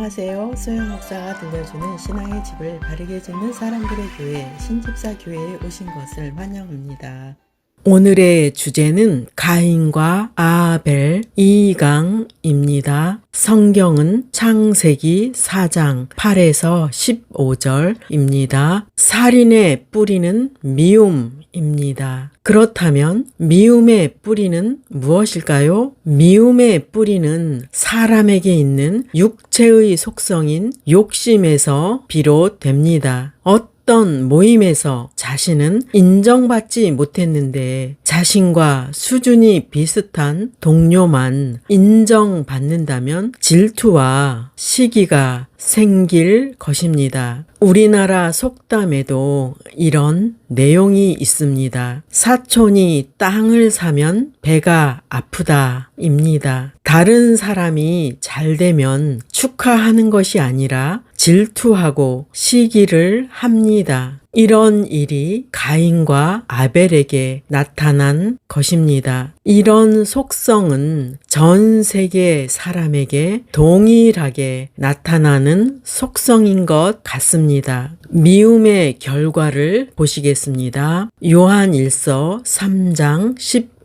안녕하세요. 소영 목사가 들려주는 신앙의 집을 바르게 짓는 사람들의 교회 신집사 교회에 오신 것을 환영합니다. 오늘의 주제는 가인과 아벨 2강입니다. 성경은 창세기 4장 8에서 15절입니다. 살인의 뿌리는 미움입니다. 그렇다면 미움의 뿌리는 무엇일까요? 미움의 뿌리는 사람에게 있는 육체의 속성인 욕심에서 비롯됩니다. 어떤 모임에서 자신은 인정받지 못했는데 자신과 수준이 비슷한 동료만 인정받는다면 질투와 시기가 생길 것입니다. 우리나라 속담에도 이런 내용이 있습니다. 사촌이 땅을 사면 배가 아프다입니다. 다른 사람이 잘 되면 축하하는 것이 아니라 질투하고 시기를 합니다. 이런 일이 가인과 아벨에게 나타난 것입니다. 이런 속성은 전 세계 사람에게 동일하게 나타나는 속성인 것 같습니다. 미움의 결과를 보시겠습니다. 요한일서 3장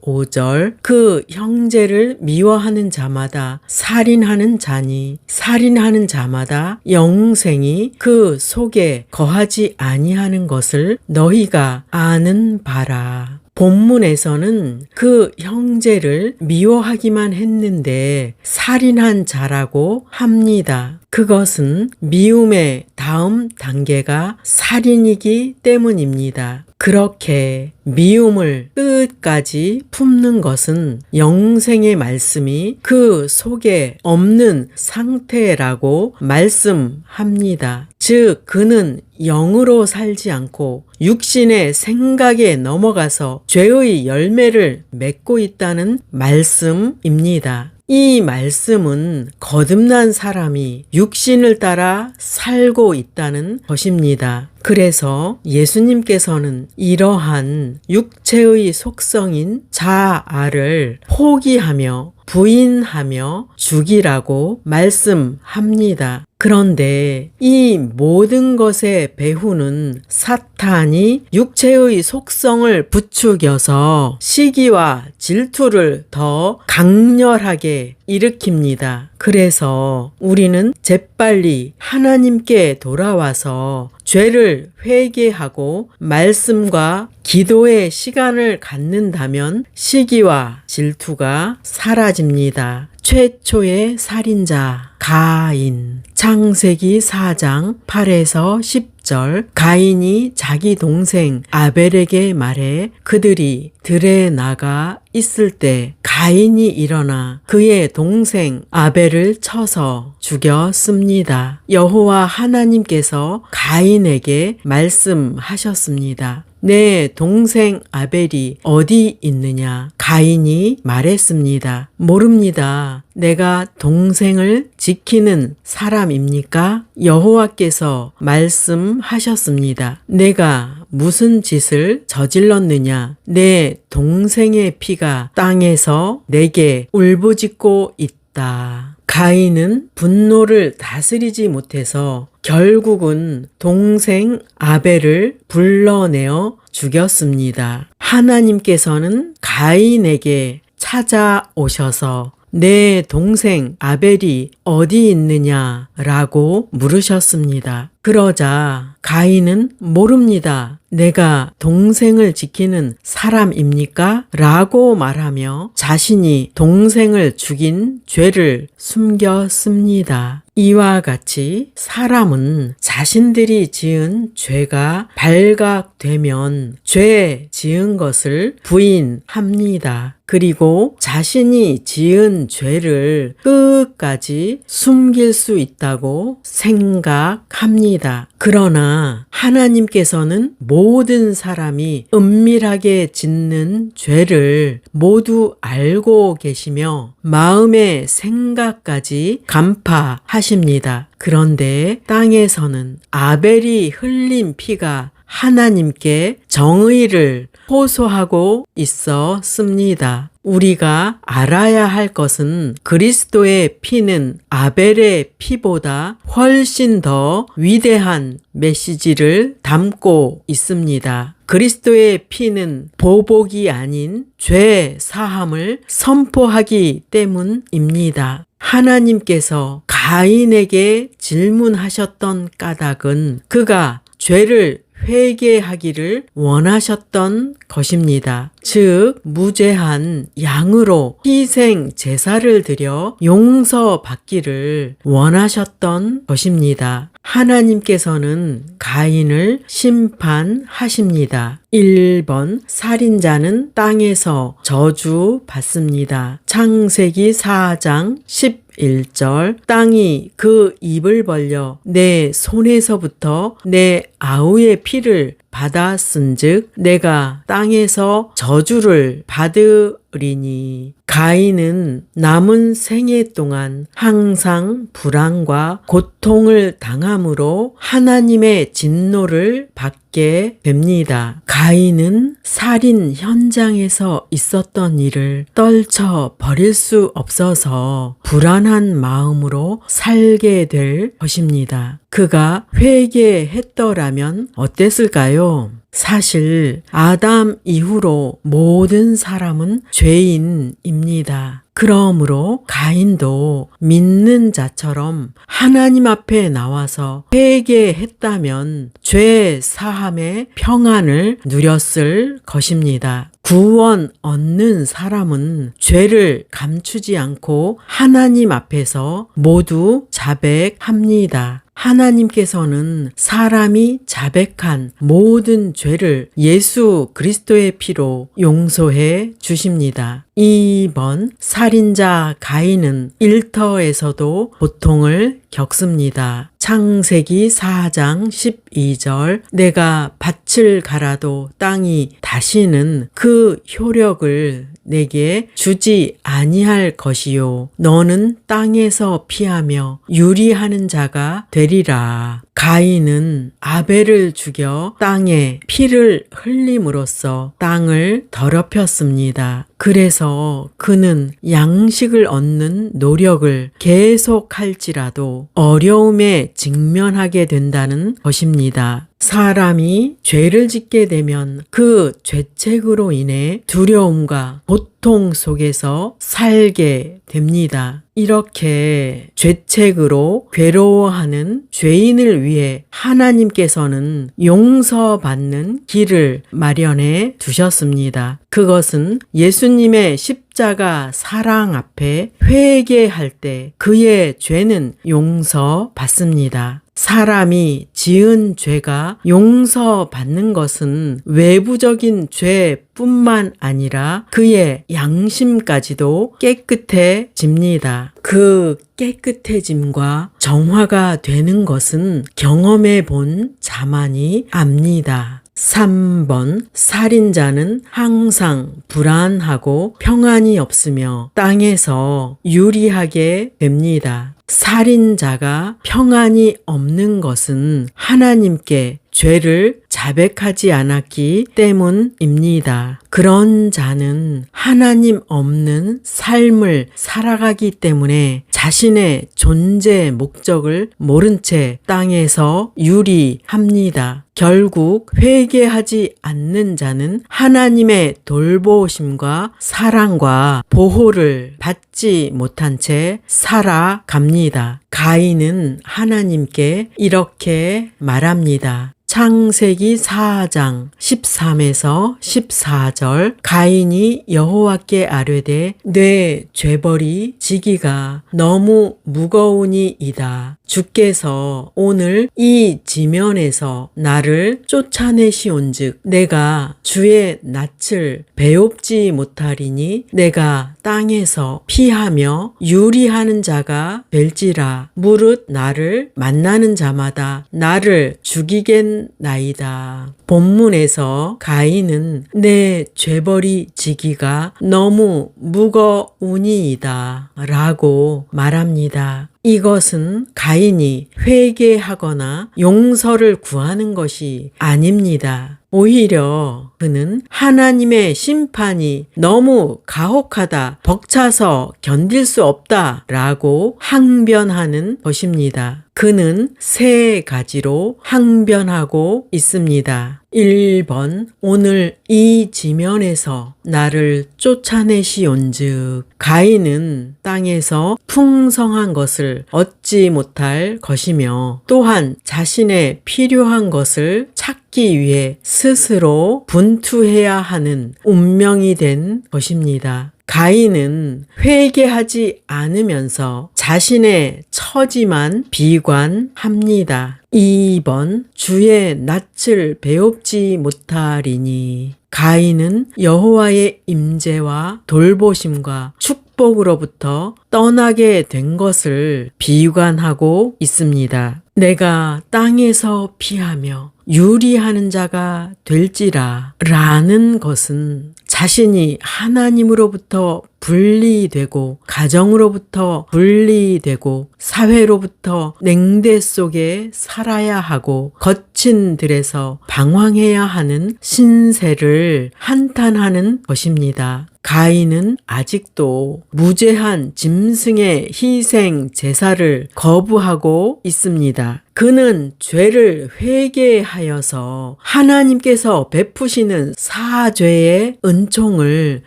15절 그 형제를 미워하는 자마다 살인하는 자니 살인하는 자마다 영생이 그 속에 거하지 아니하는 것을 너희가 아는 바라. 본문에서는 그 형제를 미워하기만 했는데 살인한 자라고 합니다. 그것은 미움의 다음 단계가 살인이기 때문입니다. 그렇게 미움을 끝까지 품는 것은 영생의 말씀이 그 속에 없는 상태라고 말씀합니다. 즉 그는 영으로 살지 않고 육신의 생각에 넘어가서 죄의 열매를 맺고 있다는 말씀입니다. 이 말씀은 거듭난 사람이 육신을 따라 살고 있다는 것입니다. 그래서 예수님께서는 이러한 육체의 속성인 자아를 포기하며 부인하며 죽이라고 말씀합니다. 그런데 이 모든 것의 배후는 사탄이 육체의 속성을 부추겨서 시기와 질투를 더 강렬하게 일으킵니다. 그래서 우리는 재빨리 하나님께 돌아와서 죄를 회개하고 말씀과 기도의 시간을 갖는다면 시기와 질투가 사라집니다. 최초의 살인자 가인 창세기 4장 8에서 10절 가인이 자기 동생 아벨에게 말해 그들이 들에 나가 있을 때 가인이 일어나 그의 동생 아벨을 쳐서 죽였습니다. 여호와 하나님께서 가인에게 말씀하셨습니다. 내 동생 아벨이 어디 있느냐? 가인이 말했습니다. 모릅니다. 내가 동생을 지키는 사람입니까? 여호와께서 말씀하셨습니다. 내가 무슨 짓을 저질렀느냐? 내 동생의 피가 땅에서 내게 울부짖고 있다. 가인은 분노를 다스리지 못해서 결국은 동생 아벨을 불러내어 죽였습니다. 하나님께서는 가인에게 찾아오셔서 내 동생 아벨이 어디 있느냐라고 물으셨습니다. 그러자 가인은 모릅니다. 내가 동생을 지키는 사람입니까? 라고 말하며 자신이 동생을 죽인 죄를 숨겼습니다. 이와 같이 사람은 자신들이 지은 죄가 발각되면 죄 지은 것을 부인합니다. 그리고 자신이 지은 죄를 끝까지 숨길 수 있다고 생각합니다. 그러나 하나님께서는 모든 사람이 은밀하게 짓는 죄를 모두 알고 계시며 마음의 생각까지 간파하십니다. 그런데 땅에서는 아벨이 흘린 피가 하나님께 정의를 호소하고 있었습니다. 우리가 알아야 할 것은 그리스도의 피는 아벨의 피보다 훨씬 더 위대한 메시지를 담고 있습니다. 그리스도의 피는 보복이 아닌 죄 사함을 선포하기 때문입니다. 하나님께서 가인에게 질문하셨던 까닭은 그가 죄를 회개하기를 원하셨던 것입니다. 즉 무죄한 양으로 희생 제사를 드려 용서받기를 원하셨던 것입니다. 하나님께서는 가인을 심판하십니다. 1번 살인자는 땅에서 저주받습니다. 창세기 4장 11절 땅이 그 입을 벌려 내 손에서부터 내 아우의 피를 받았은즉 내가 땅에서 저주를 받으리니 가인은 남은 생애 동안 항상 불안과 고통을 당함으로 하나님의 진노를 받게 됩니다. 가인은 살인 현장에서 있었던 일을 떨쳐 버릴 수 없어서 불안한 마음으로 살게 될 것입니다. 그가 회개했더라면 어땠을까요? 사실 아담 이후로 모든 사람은 죄인입니다. 그러므로 가인도 믿는 자처럼 하나님 앞에 나와서 회개했다면 죄 사함의 평안을 누렸을 것입니다. 구원 얻는 사람은 죄를 감추지 않고 하나님 앞에서 모두 자백합니다. 하나님께서는 사람이 자백한 모든 죄를 예수 그리스도의 피로 용서해 주십니다. 2번 살인자 가인은 일터에서도 고통을 겪습니다. 창세기 4장 12절 내가 밭을 갈아도 땅이 다시는 그 효력을 내게 주지 아니할 것이요 너는 땅에서 피하며 유리하는 자가 되리라. 가인은 아벨을 죽여 땅에 피를 흘림으로써 땅을 더럽혔습니다. 그래서 그는 양식을 얻는 노력을 계속할지라도 어려움에 직면하게 된다는 것입니다. 사람이 죄를 짓게 되면 그 죄책으로 인해 두려움과 고통 속에서 살게 됩니다. 이렇게 죄책으로 괴로워하는 죄인을 위해 하나님께서는 용서받는 길을 마련해 두셨습니다. 그것은 예수님의 십자가 사랑 앞에 회개할 때 그의 죄는 용서받습니다. 사람이 지은 죄가 용서받는 것은 외부적인 죄뿐만 아니라 그의 양심까지도 깨끗해집니다. 그 깨끗해짐과 정화가 되는 것은 경험해 본 자만이 압니다. 3번 살인자는 항상 불안하고 평안이 없으며 땅에서 유리하게 됩니다. 살인자가 평안이 없는 것은 하나님께 죄를 자백하지 않았기 때문입니다. 그런 자는 하나님 없는 삶을 살아가기 때문에 자신의 존재 목적을 모른 채 땅에서 유리합니다. 결국 회개하지 않는 자는 하나님의 돌보심과 사랑과 보호를 받지 못한 채 살아갑니다. 가인은 하나님께 이렇게 말합니다. 창세기 4장 13에서 14절 가인이 여호와께 아뢰되 내 죄벌이 지기가 너무 무거우니이다. 주께서 오늘 이 지면에서 나를 쫓아내시온즉 내가 주의 낯을 배웁지 못하리니 내가 땅에서 피하며 유리하는 자가 될지라. 무릇 나를 만나는 자마다 나를 죽이겠나이다. 본문에서 가인은 내 죄벌이 지기가 너무 무거우니이다 라고 말합니다. 이것은 가인이 회개하거나 용서를 구하는 것이 아닙니다. 오히려 그는 하나님의 심판이 너무 가혹하다, 벅차서 견딜 수 없다 라고 항변하는 것입니다. 그는 세 가지로 항변하고 있습니다. 1번, 오늘 이 지면에서 나를 쫓아내시온즉 가인은 땅에서 풍성한 것을 얻지 못할 것이며 또한 자신의 필요한 것을 찾기 위해 스스로 분투해야 하는 운명이 된 것입니다. 가인은 회개하지 않으면서 자신의 처지만 비관합니다. 2번, 주의 낯을 배웁지 못하리니 가인은 여호와의 임재와 돌보심과 축복으로부터 떠나게 된 것을 비관하고 있습니다. 내가 땅에서 피하며 유리하는 자가 될지라 라는 것은 자신이 하나님으로부터 분리되고 가정으로부터 분리되고 사회로부터 냉대 속에 살아야 하고 거친 들에서 방황해야 하는 신세를 한탄하는 것입니다. 가인은 아직도 무죄한 짐승의 희생 제사를 거부하고 있습니다. 그는 죄를 회개하여서 하나님께서 베푸시는 사죄의 은총을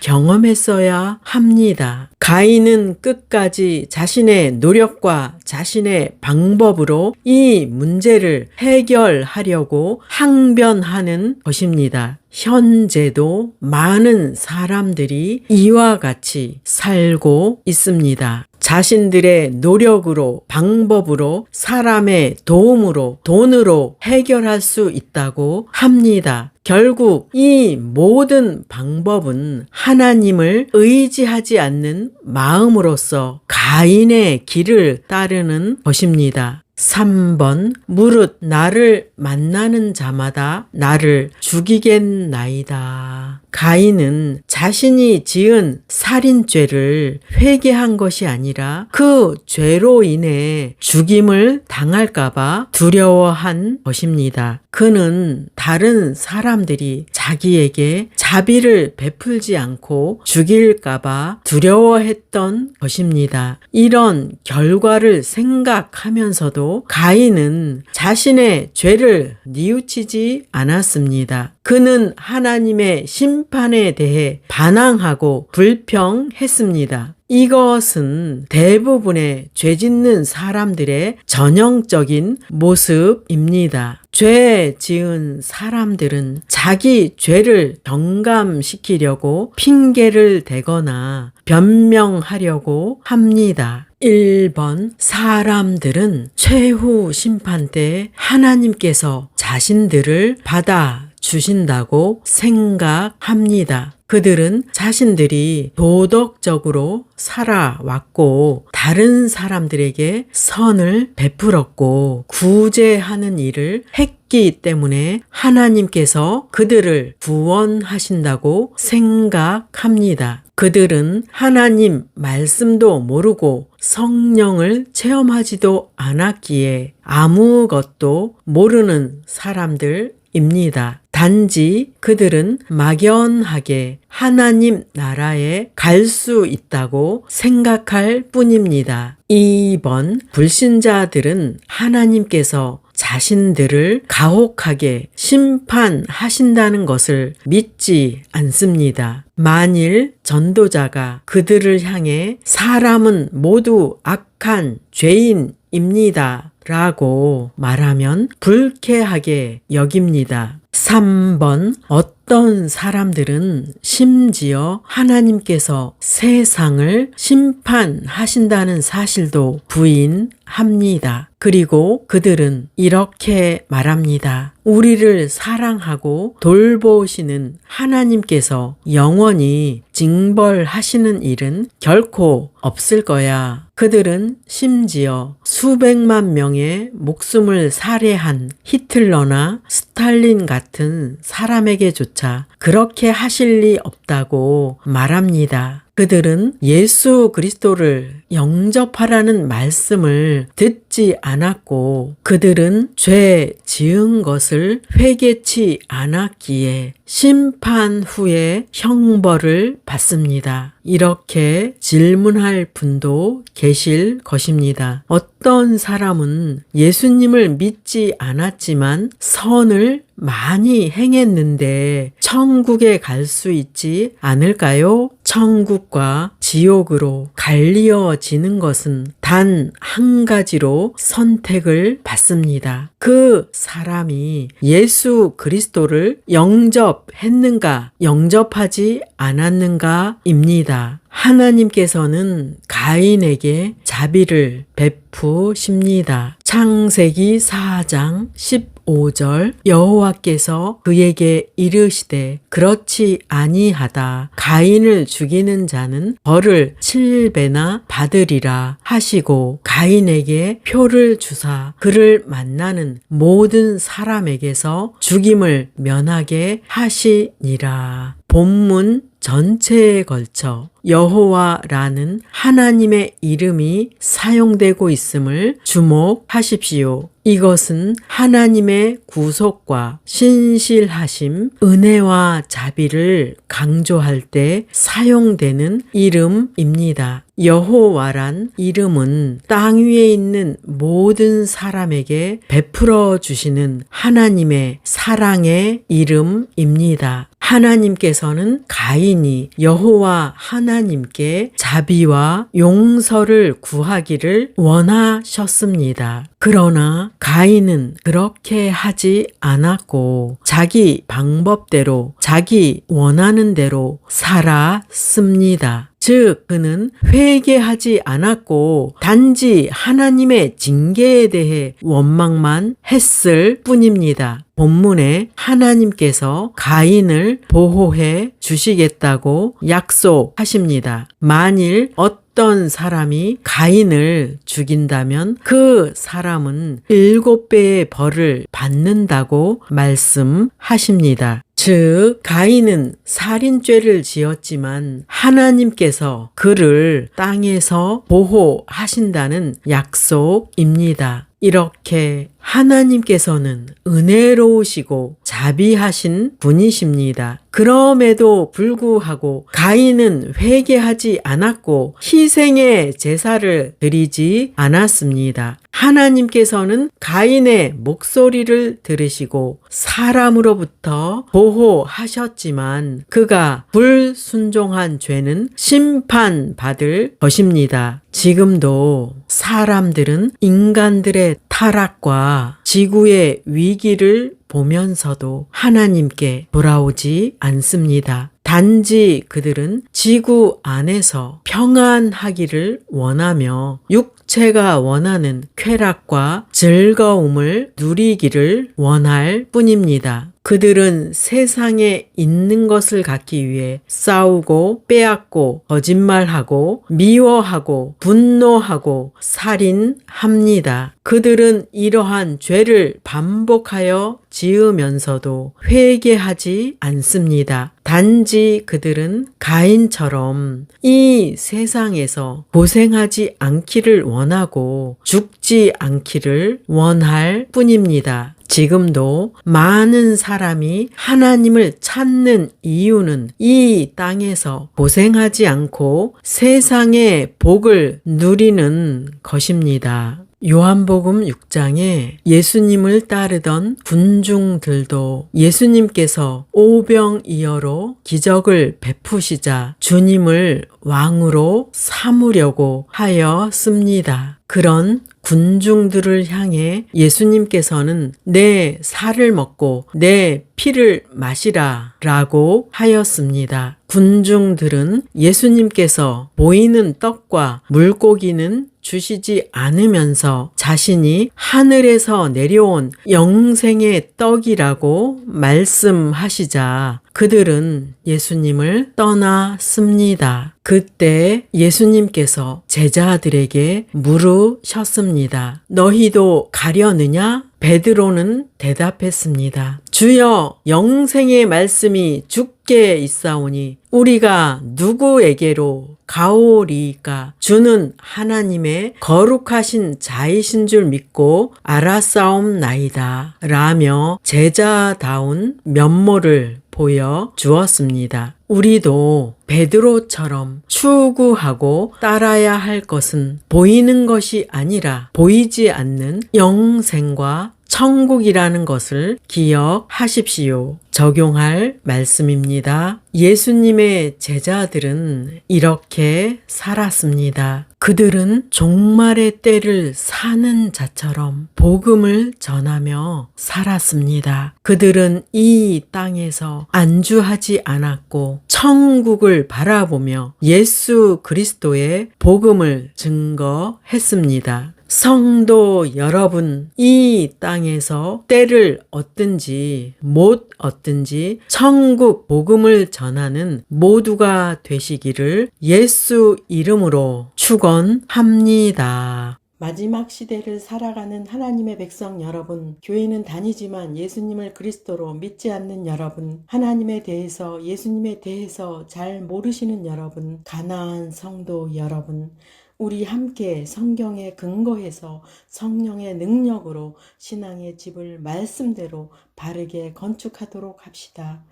경험했어야 합니다. 가인은 끝까지 자신의 노력과 자신의 방법으로 이 문제를 해결하려고 항변하는 것입니다. 현재도 많은 사람들이 이와 같이 살고 있습니다. 자신들의 노력으로, 방법으로, 사람의 도움으로, 돈으로 해결할 수 있다고 합니다. 결국 이 모든 방법은 하나님을 의지하지 않는 마음으로서 가인의 길을 따르는 것입니다. 3번, 무릇 나를 만나는 자마다 나를 죽이겠나이다. 가인은 자신이 지은 살인죄를 회개한 것이 아니라 그 죄로 인해 죽임을 당할까봐 두려워한 것입니다. 그는 다른 사람들이 자기에게 자비를 베풀지 않고 죽일까봐 두려워했던 것입니다. 이런 결과를 생각하면서도 가인은 자신의 죄를 뉘우치지 않았습니다. 그는 하나님의 심판에 대해 반항하고 불평했습니다. 이것은 대부분의 죄 짓는 사람들의 전형적인 모습입니다. 죄 지은 사람들은 자기 죄를 경감시키려고 핑계를 대거나 변명하려고 합니다. 1번, 사람들은 최후 심판 때 하나님께서 자신들을 받아 주신다고 생각합니다. 그들은 자신들이 도덕적으로 살아왔고 다른 사람들에게 선을 베풀었고 구제하는 일을 했기 때문에 하나님께서 그들을 구원하신다고 생각합니다. 그들은 하나님 말씀도 모르고 성령을 체험하지도 않았기에 아무것도 모르는 사람들입니다. 단지 그들은 막연하게 하나님 나라에 갈 수 있다고 생각할 뿐입니다. 2번, 불신자들은 하나님께서 자신들을 가혹하게 심판하신다는 것을 믿지 않습니다. 만일 전도자가 그들을 향해 사람은 모두 악한 죄인입니다 라고 말하면 불쾌하게 여깁니다. 3번, 어떤 사람들은 심지어 하나님께서 세상을 심판하신다는 사실도 부인합니다. 그리고 그들은 이렇게 말합니다. 우리를 사랑하고 돌보시는 하나님께서 영원히 징벌하시는 일은 결코 없을 거야. 그들은 심지어 수백만 명의 목숨을 살해한 히틀러나 스탈린 같은 사람에게조차 그렇게 하실 리 없다고 말합니다. 그들은 예수 그리스도를 영접하라는 말씀을 듣지 믿지 않았고 그들은 죄 지은 것을 회개치 않았기에 심판 후에 형벌을 받습니다. 이렇게 질문할 분도 계실 것입니다. 어떤 사람은 예수님을 믿지 않았지만 선을 많이 행했는데 천국에 갈 수 있지 않을까요? 천국과 지옥으로 갈리어지는 것은 단 한 가지로 선택을 받습니다. 그 사람이 예수 그리스도를 영접했는가, 영접하지 않았는가입니다. 하나님께서는 가인에게 자비를 베푸십니다. 창세기 4장 15절 여호와께서 그에게 이르시되 그렇지 아니하다 가인을 죽이는 자는 벌을 7배나 받으리라 하시고 가인에게 표를 주사 그를 만나는 모든 사람에게서 죽임을 면하게 하시니라. 본문 전체에 걸쳐 여호와라는 하나님의 이름이 사용되고 있음을 주목하십시오. 이것은 하나님의 구속과 신실하심, 은혜와 자비를 강조할 때 사용되는 이름입니다. 여호와란 이름은 땅 위에 있는 모든 사람에게 베풀어 주시는 하나님의 사랑의 이름입니다. 하나님께서는 가인이 여호와 하나님께 자비와 용서를 구하기를 원하셨습니다. 그러나 가인은 그렇게 하지 않았고 자기 방법대로 자기 원하는 대로 살았습니다. 즉 그는 회개하지 않았고 단지 하나님의 징계에 대해 원망만 했을 뿐입니다. 본문에 하나님께서 가인을 보호해 주시겠다고 약속하십니다. 만일 어떤 사람이 가인을 죽인다면 그 사람은 7배의 벌을 받는다고 말씀하십니다. 즉 가인은 살인죄를 지었지만 하나님께서 그를 땅에서 보호하신다는 약속입니다. 이렇게 하나님께서는 은혜로우시고 자비하신 분이십니다. 그럼에도 불구하고 가인은 회개하지 않았고 희생의 제사를 드리지 않았습니다. 하나님께서는 가인의 목소리를 들으시고 사람으로부터 보호하셨지만 그가 불순종한 죄는 심판받을 것입니다. 지금도 사람들은 인간들의 타락과 지구의 위기를 보면서도 하나님께 돌아오지 않습니다. 단지 그들은 지구 안에서 평안하기를 원하며 육체가 원하는 쾌락과 즐거움을 누리기를 원할 뿐입니다. 그들은 세상에 있는 것을 갖기 위해 싸우고 빼앗고 거짓말하고 미워하고 분노하고 살인합니다. 그들은 이러한 죄를 반복하여 지으면서도 회개하지 않습니다. 단지 그들은 가인처럼 이 세상에서 고생하지 않기를 원하고 죽지 않기를 원할 뿐입니다. 지금도 많은 사람이 하나님을 찾는 이유는 이 땅에서 고생하지 않고 세상의 복을 누리는 것입니다. 요한복음 6장에 예수님을 따르던 군중들도 예수님께서 오병이어로 기적을 베푸시자 주님을 왕으로 삼으려고 하였습니다. 그런 군중들을 향해 예수님께서는 내 살을 먹고 내 피를 마시라 라고 하였습니다. 군중들은 예수님께서 보이는 떡과 물고기는 주시지 않으면서 자신이 하늘에서 내려온 영생의 떡이라고 말씀하시자 그들은 예수님을 떠났습니다. 그때 예수님께서 제자들에게 물으셨습니다. 너희도 가려느냐? 베드로는 대답했습니다. 주여 영생의 말씀이 주께 있사오니 우리가 누구에게로 가오리이까? 주는 하나님의 거룩하신 자이신 줄 믿고 알았사옵나이다 라며 제자다운 면모를 보여 주었습니다. 우리도 베드로처럼 추구하고 따라야 할 것은 보이는 것이 아니라 보이지 않는 영생과 천국이라는 것을 기억하십시오. 적용할 말씀입니다. 예수님의 제자들은 이렇게 살았습니다. 그들은 종말의 때를 사는 자처럼 복음을 전하며 살았습니다. 그들은 이 땅에서 안주하지 않았고 천국을 바라보며 예수 그리스도의 복음을 증거했습니다. 성도 여러분, 이 땅에서 때를 얻든지 못 얻든지 천국 복음을 전하는 모두가 되시기를 예수 이름으로 축원합니다. 마지막 시대를 살아가는 하나님의 백성 여러분, 교회는 다니지만 예수님을 그리스도로 믿지 않는 여러분, 하나님에 대해서 예수님에 대해서 잘 모르시는 여러분, 가나안 성도 여러분, 우리 함께 성경에 근거해서 성령의 능력으로 신앙의 집을 말씀대로 바르게 건축하도록 합시다.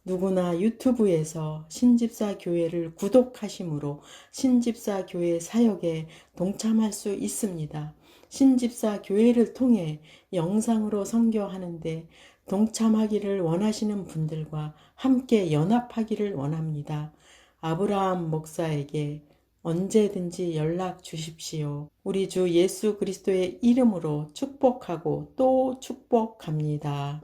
누구나 유튜브에서 신집사 교회를 구독하심으로 신집사 교회 사역에 동참할 수 있습니다. 신집사 교회를 통해 영상으로 선교하는데 동참하기를 원하시는 분들과 함께 연합하기를 원합니다. 아브라함 목사에게 언제든지 연락 주십시오. 우리 주 예수 그리스도의 이름으로 축복하고 또 축복합니다.